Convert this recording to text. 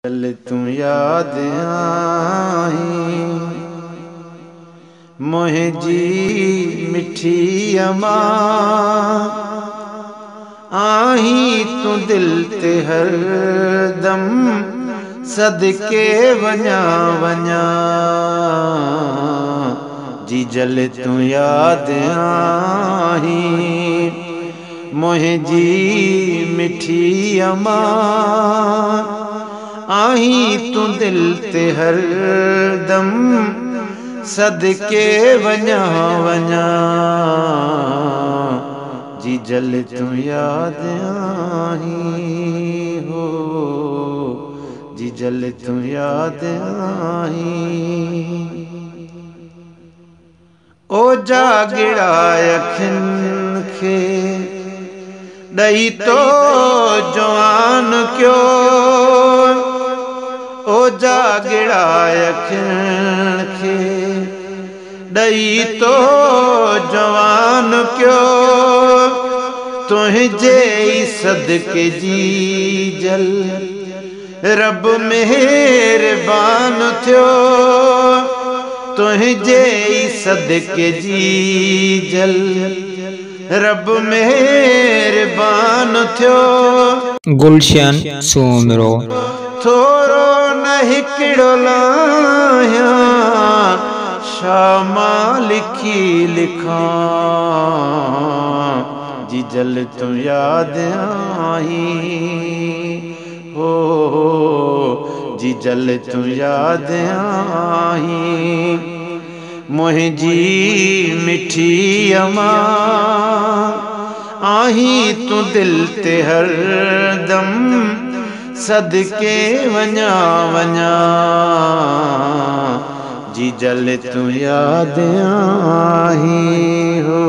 चल तू याद आई मोहे जी मिठी अमा आही तू दिल ते हर दम सदके वञा वञा जी जल तू याद आई मोहे जी मिठी अमा आही तू दिल ते हर दम सदके वञा वञा जी जल तू याद आई हो जी जल तू याद आई ओ जागिड़ा अखिन खे ॾई तो जवान क्यों ओ जागिड़ा अखिन खे ॾई तो जवान क्यों तुझे सदके जी जल रब मेहरबान थियो तुझे सदके जी जल रब मेहरबान थियो गुलशन सूमरो थोरो न हिकिड़ो लाया शामा लिखी लिखा जी जल तू याद आई हो जी जल तू याद आई मोहे जी मिठी अमा आही तू दिल ते हर दम सदके वञा वञा जी जल तू याद आई हो।